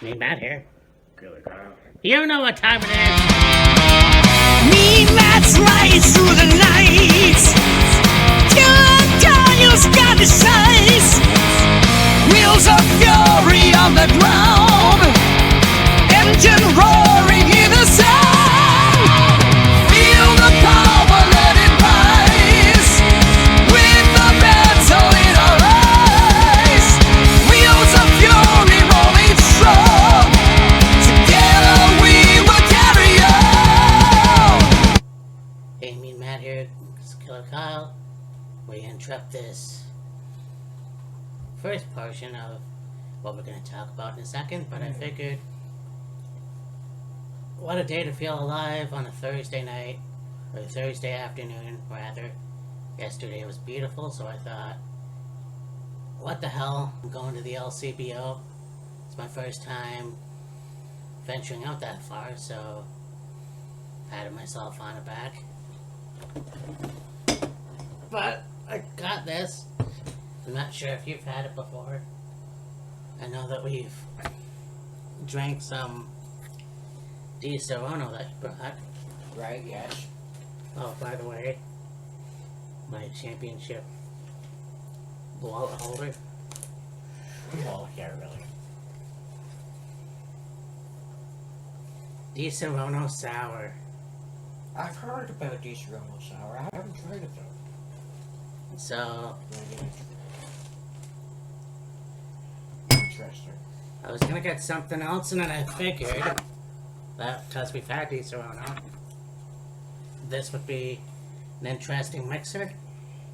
Me, Matt here. Killer Kyle. You know what time it is. Me, Matt's right through the night. Killer Kyle's got the size. Wheels of fury on the ground. Engine roaring in the sound. Feel the power, let it rise. With the battle in our eyes. Wheels of fury rolling strong. Together we will carry on. Hey, me and Matt here. It's Killer Kyle. We interrupt this first portion of what we're going to talk about in a second, but I figured what a day to feel alive on a Thursday night, or Thursday afternoon, rather. Yesterday was beautiful, so I thought, what the hell, I'm going to the LCBO. It's my first time venturing out that far, so patted myself on the back. But I got this. I'm not sure if you've had it before. I know that we've drank some Di Serono that you brought. Right, yes. Oh, by the way, my championship wallet holder. Oh, yeah, really. Di Serono Sour. I've heard about Di Serono Sour. I haven't tried it, though. So, Interesting. I was gonna get something else, and then I figured that because we've had Di Serono, this would be an interesting mixer.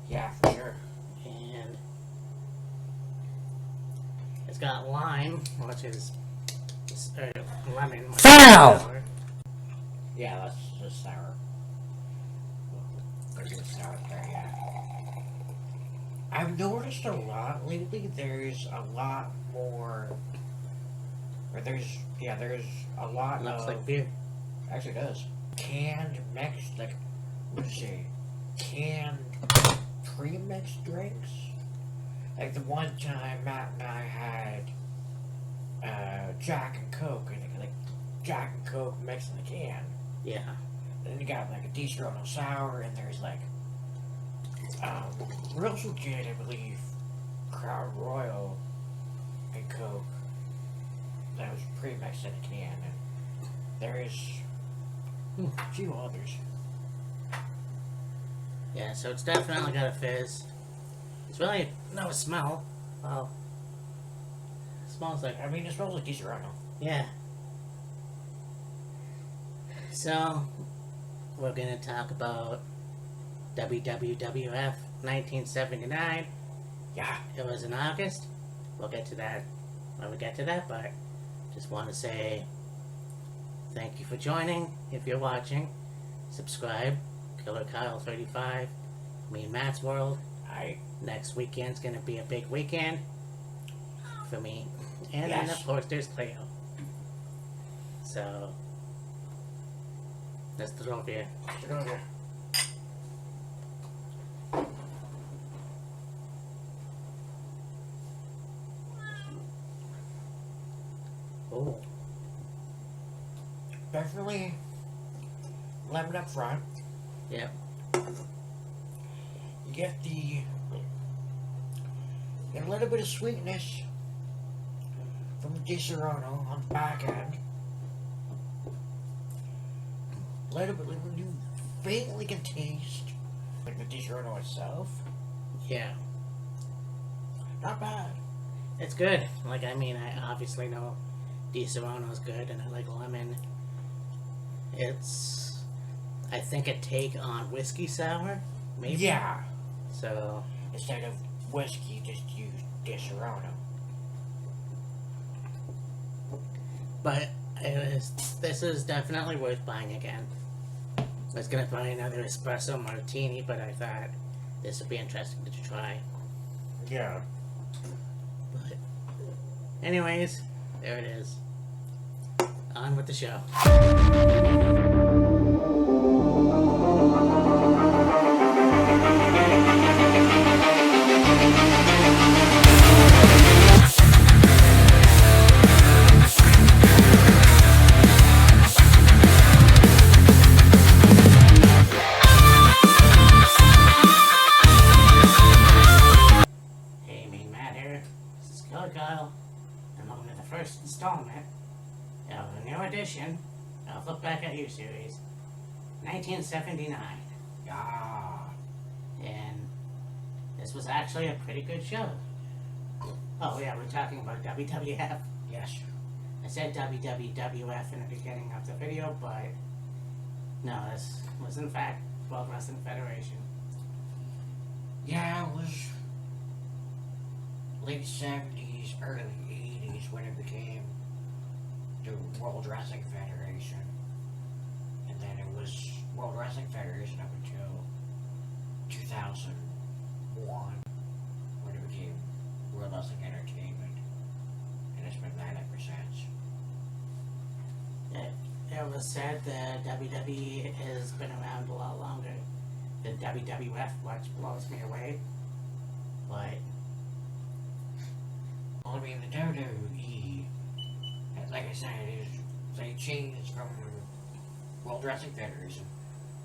Yeah, for sure. And it's got lime, which is lemon. Which is sour. Yeah, that's just sour. Pretty good sour there, yeah. I've noticed a lot lately. There's a lot more. Or there's a lot Looks of. like beer. Actually, it does. Canned mixed, like, what is it? Canned pre-mixed drinks. Like the one time Matt and I had Jack and Coke, and like Jack and Coke mixed in the can. Yeah. Then you got like a Di Serono Sour, and there's like we also get, I believe, Crown Royal and Coke that was pre-mixed in a can, and there is a few others. Yeah, so it's definitely got a fizz. It's really no smell. Well, it smells like. I mean, it smells like Di Serono. Yeah. So, we're gonna talk about WWF 1979. Yeah. It was in August. We'll get to that when we get to that, but just want to say thank you for joining. If you're watching, subscribe. Killer Kyle 35. Me and Matt's World. Next weekend's gonna be a big weekend for me. And then, Yes. of course, there's Cleo. So, that's the over here. Get over here. Oh, Definitely lemon up front. yeah. You get a little bit of sweetness from the Di Serono on the back end. A little bit, when you faintly can taste like the Di Serono itself. Yeah. Not bad. It's good. Like, I mean, I obviously know Di Serono's good, and I like lemon. It's, I think, a take on whiskey sour, maybe. Yeah. So, Instead of whiskey, just use Di Serono. but this is definitely worth buying again. I was gonna buy another espresso martini, but I thought this would be interesting to try. Yeah. But, anyways, there it is. On with the show. first installment of a new edition of Look Back at You series, 1979. Yeah. And this was actually a pretty good show. Oh yeah, we're talking about WWF. Yes. I said WWF in the beginning of the video, but no, this was in fact World Wrestling Federation. Yeah, it was late 70s, early 80s when it became the World Wrestling Federation. And then it was World Wrestling Federation up until 2001 when it became World Wrestling Entertainment. And it's been that ever since. It was said that WWE has been around a lot longer than WWF, which blows me away. But Well, I mean, the WWE, like I said, they changed from World Wrestling Federation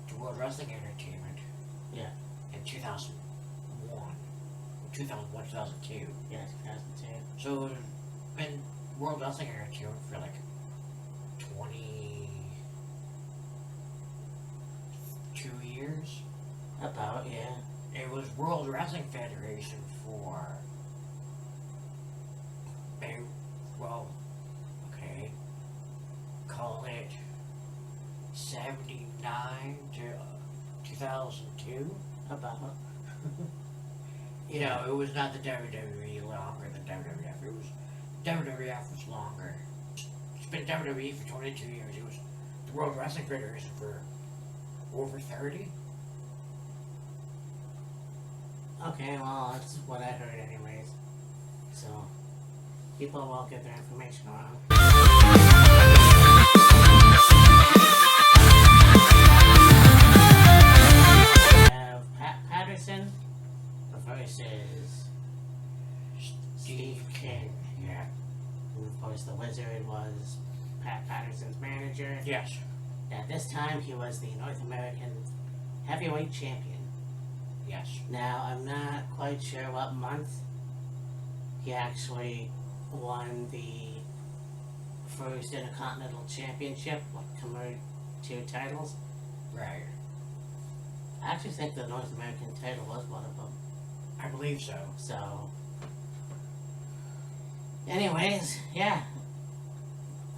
to World Wrestling Entertainment. Yeah. In 2001. 2002. yeah, 2002. So, it's been World Wrestling Entertainment for like 22 years. About, yeah. It was World Wrestling Federation for, call it 79 to 2002. About. You know, it was not the WWE longer than WWF. It was, WWF was longer. It's been WWE for 22 years. It was the World Wrestling Federation for over 30. Okay, well, that's what I heard anyways. So, people will get their information wrong. We have Pat Patterson versus Steve King. Yeah. And of course, the Wizard was Pat Patterson's manager. Yes. At this time, he was the North American Heavyweight Champion. Yes. Now, I'm not quite sure what month he actually won the first Intercontinental Championship, like to merge two titles. Right. I actually think the North American title was one of them. I believe so. So, anyways, yeah.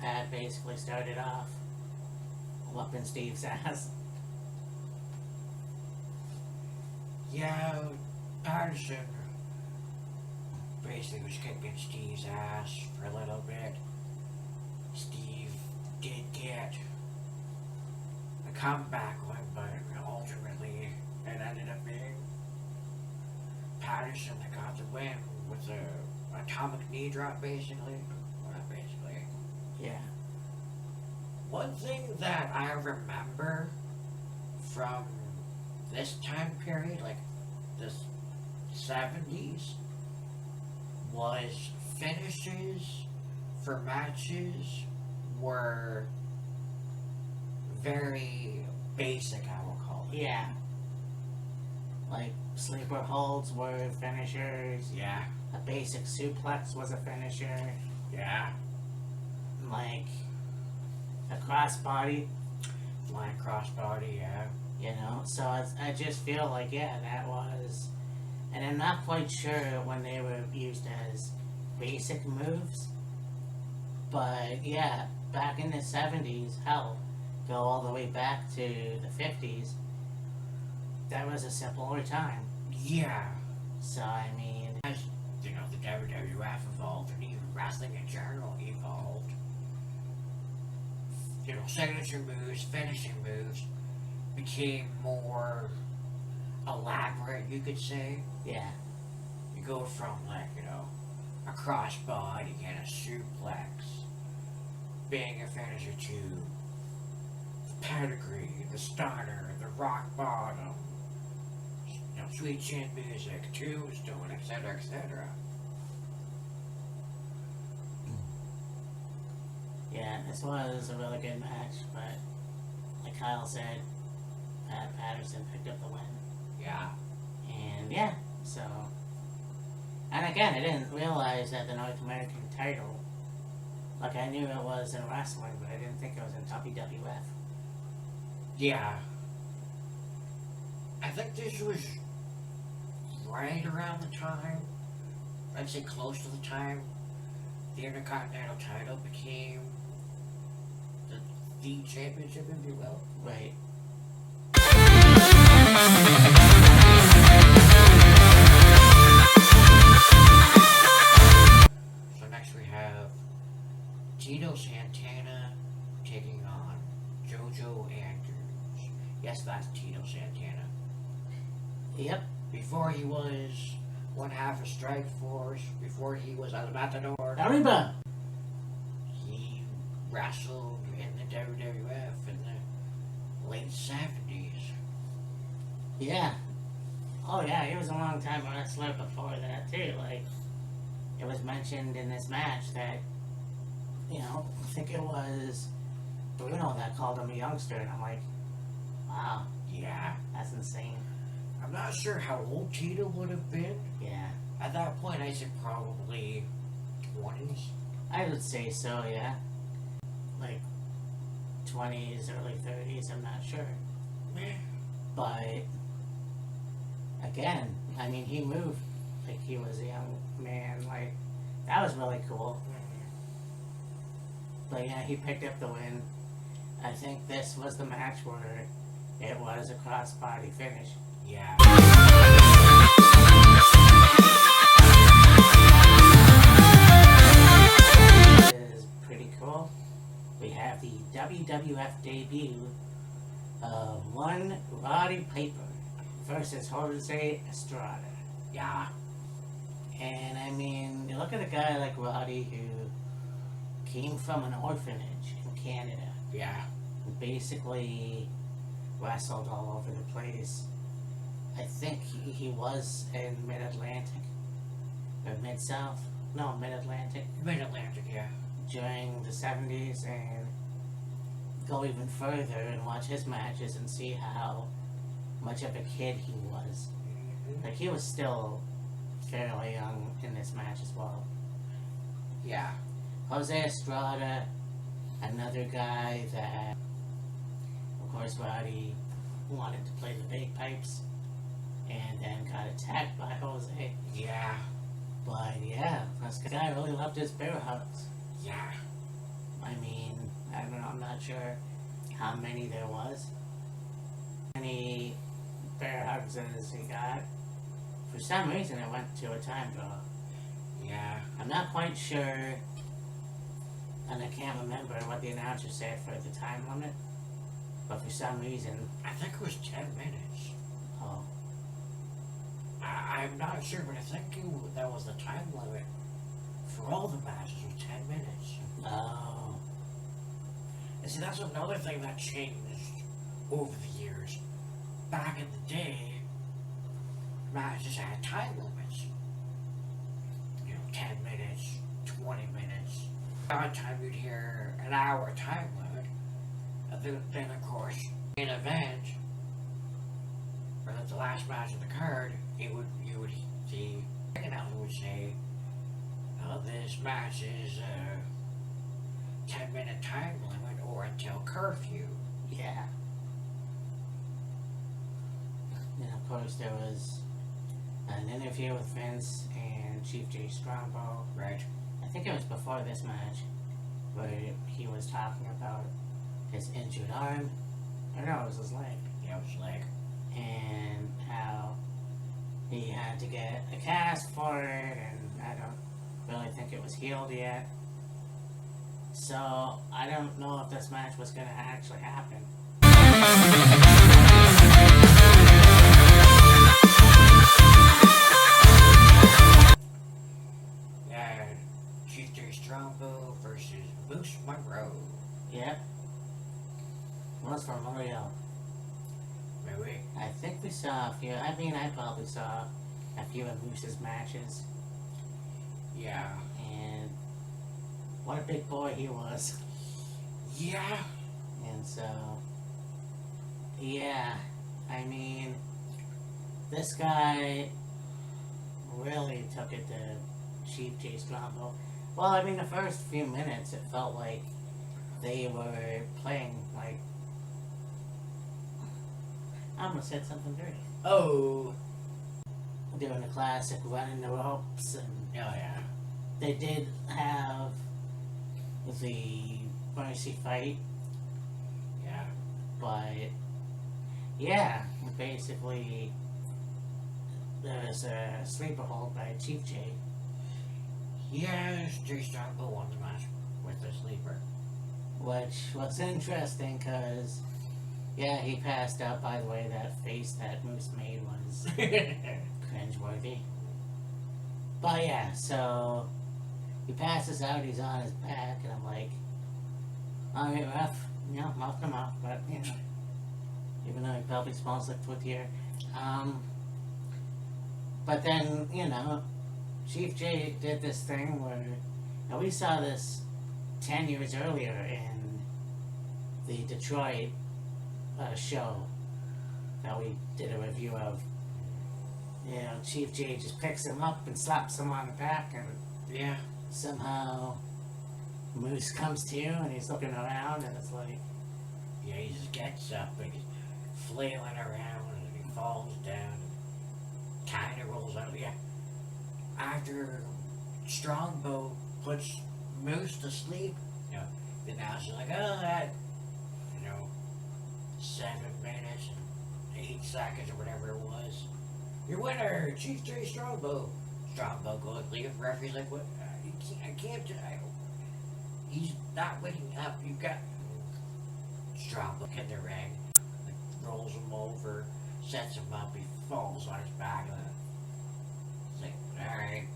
Pat basically started off whooping Steve's ass. Yeah, Patterson basically was kicking Steve's ass for a little bit. Steve did get a comeback one, but ultimately it ended up being Patterson that got the win with a atomic knee drop, basically. Well, not basically. Yeah. One thing that I remember from this time period, like this 70s, was finishes for matches were very basic, I will call it. Yeah. Like, sleeper holds were finishers. Yeah. A basic suplex was a finisher. Yeah. Like, a crossbody. Flying crossbody, yeah. You know, so I just feel like, yeah, that was, and I'm not quite sure when they were used as basic moves, but yeah, back in the 70s, hell, go all the way back to the 50s, that was a simpler time. Yeah. So, I mean, As, you know, the WWF evolved, and even wrestling in general evolved. You know, signature moves, finishing moves became more elaborate, you could say. yeah, You go from, like, you know, a crossbody and a suplex being a finisher to the pedigree, the stunner, the rock bottom, you know, sweet chin music, tombstone, etc., etc. yeah, this was a really good match, but like Kyle said, Pat Patterson picked up the win. Yeah. And yeah, so. And again, I didn't realize that the North American title Like, I knew it was in wrestling, but I didn't think it was in WWF. Yeah. I think this was right around the time, I'd say close to the time, the Intercontinental title became the championship, if you will. Right. So next we have Tito Santana taking on JoJo Andrews. Yes, that's Tito Santana. Yep. Before he was one half of Strike Force, before he was El Matador, Arriba! he wrestled in the WWF in the late 70s. Yeah. Oh, yeah, he was a long time wrestler before that, too. Like, it was mentioned in this match that, you know, I think it was Bruno that called him a youngster, and I'm like, wow, Yeah. that's insane. I'm not sure how old Tito would have been. Yeah. At that point, I said probably 20s. I would say so, yeah. Like, 20s, early 30s, I'm not sure. But, again, I mean, he moved like he was a young man. Like, that was really cool. But yeah, he picked up the win. I think this was the match where it was a cross-body finish. Yeah. Is pretty cool. We have the WWF debut of one Roddy Piper versus Jose Estrada. Yeah. And I mean, you look at a guy like Roddy who came from an orphanage in Canada, Yeah. who basically wrestled all over the place. I think he was in Mid-Atlantic, or Mid-South, no, Mid-Atlantic, Mid-Atlantic, yeah. during the 70s, and go even further and watch his matches and see how much of a kid he was. Like, he was still fairly young in this match as well. Yeah. Jose Estrada, another guy that, of course, Roddy wanted to play the big pipes and then got attacked by Jose. Yeah. But yeah, this guy really loved his bear hugs. Yeah. I mean, I don't know, I'm not sure how many there was. Many bear hugs as he got. For some reason, it went to a time draw. Yeah. I'm not quite sure, and I can't remember what the announcer said for the time limit, but for some reason, I think it was 10 minutes. oh, I'm not sure, but I think that was the time limit for all the matches was 10 minutes. oh, And see, that's another thing that changed over the years. Back in the day, matches had time limits. You know, 10 minutes, 20 minutes. By the time you'd hear an hour time limit, and then of course, in event, or the last match of the card, you would see, the announcer would say, this match is a 10-minute time limit or until curfew. yeah. And of course, there was an interview with Vince and Chief J. Strongbow. Right. I think it was before this match, where he was talking about his injured arm. Or no, it was his leg. Yeah, it was like, And how he had to get a cast for it, and I don't really think it was healed yet. So, I don't know if this match was going to actually happen. yeah, Chief J. Strongbow versus Moose Monroe. Yep. Was for Mario. Maybe. I think we saw a few. I mean, I probably saw a few of Moose's matches, Yeah. and what a big boy he was. Yeah. And so, yeah, I mean, this guy really took it to Chief J. Strongbow. Well, I mean, the first few minutes, it felt like they were playing, like... I almost said something dirty. Oh. Doing the classic running the ropes, and Oh, yeah. they did have the mercy fight, Yeah. but yeah, basically there's a sleeper hold by Chief J. Yes, Jay Strongbow won the match with the sleeper. Which was interesting because, yeah, he passed out. By the way, that face that Moose made was cringeworthy. But yeah, so he passes out, he's on his back, and I'm like, alright, ref, you know, mouth to mouth, but, you know, even though he probably smells like foot here. But then, you know, Chief J did this thing where, now we saw this 10 years earlier in the Detroit show that we did a review of. You know, Chief J just picks him up and slaps him on the back, and Yeah. somehow Moose comes to you and he's looking around, and it's like, Yeah, he just gets up and he's flailing around and he falls down and kind of rolls out. Yeah. After Strongbow puts Moose to sleep, you know, the announcer's like, oh, that, you know, 7 minutes and 8 seconds or whatever it was. Your winner, Chief J Strongbow. Strongbow goes, leave. Referee's like, what? I can't. He's not winning up. You've got Strongbow in the ring, like, rolls him over, sets him up. He falls on his back, and then it's like, all right,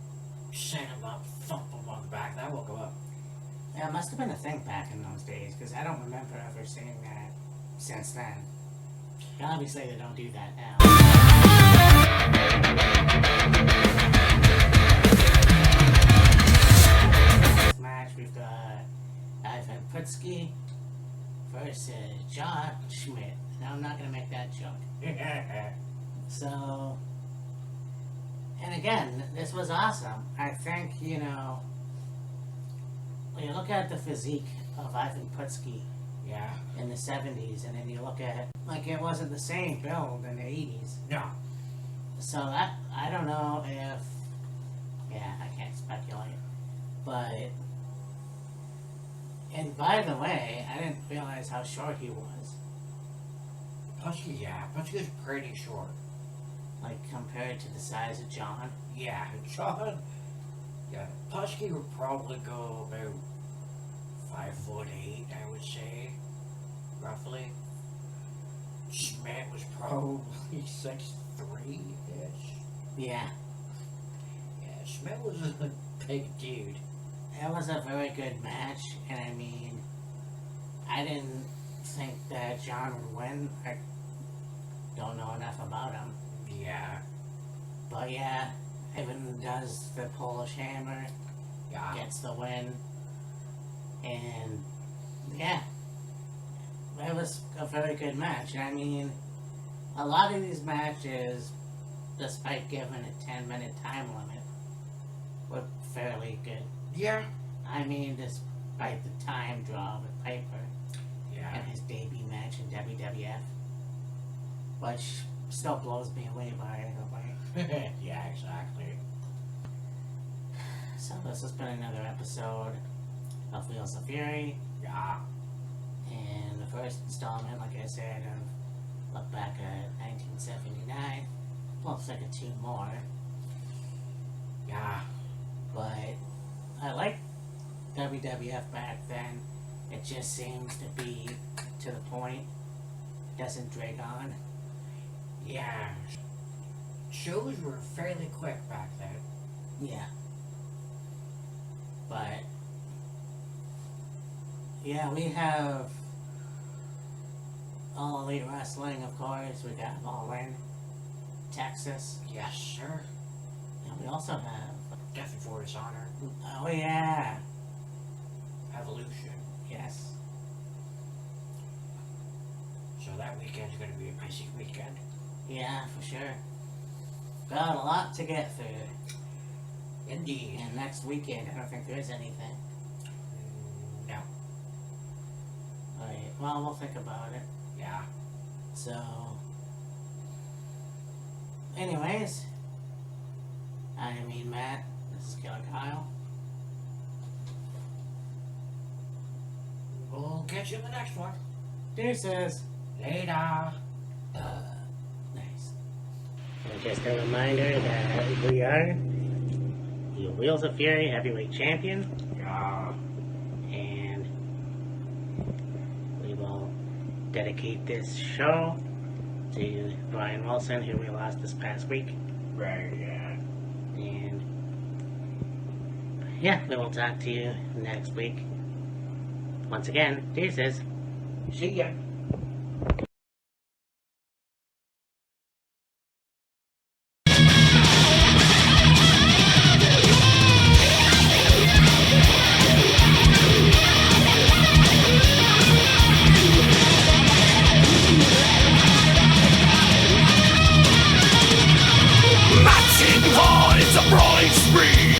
set him up, thump him on the back. That woke him up. yeah, it must have been a thing back in those days, because I don't remember ever seeing that since then. Obviously, they don't do that now. This match, we've got Ivan Putski versus John Schmidt. Now, I'm not going to make that joke. So, and again, this was awesome. I think, you know, when you look at the physique of Ivan Putski Yeah. in the 70s, and then you look at, like, it wasn't the same build in the 80s. No. So that, I don't know if, yeah, I can't speculate, but, and by the way, I didn't realize how short he was, Putski, yeah. Putski's pretty short. like, compared to the size of John. Yeah, John. Yeah, Putski would probably go about 5'8", I would say, roughly. Schmidt was probably 6'3"-ish. Yeah, Yeah, Schmidt was a big dude. it was a very good match, and I mean, I didn't think that John would win. I don't know enough about him. Yeah, But yeah, Ivan does the Polish hammer, yeah. gets the win, and yeah, it was a very good match. I mean, a lot of these matches, despite giving a 10-minute time limit, were fairly good. Yeah. I mean, despite the time draw with Piper Yeah. and his debut match in WWF, which still blows me away by the way. Yeah, exactly. So this has been another episode of Wheels of Fury, Yeah. and the first installment, like I said, of Look Back at 1979. Well, it's like a 2 more, Yeah. but I like WWF back then. It just seems to be to the point. It doesn't drag on. Yeah. Shows were fairly quick back then. Yeah. But yeah, we have All Elite Wrestling, of course. We got All In, Texas. Yes, sir. And we also have, Death Before Dishonor. oh yeah, Evolution. yes. So that weekend's gonna be a busy weekend. Yeah, for sure. Got a lot to get through. Indeed. And next weekend, I don't think there is anything. No. Alright, well, we'll think about it. Yeah. So, anyways, I mean Matt, this is Killer Kyle. We'll catch you in the next one. Deuces. Later. Nice. And just a reminder that we are the Wheels of Fury Heavyweight Champion, Yeah. and we will dedicate this show to Brian Wilson, who we lost this past week. Right, yeah. And yeah, we will talk to you next week. Once again, deuces. See ya.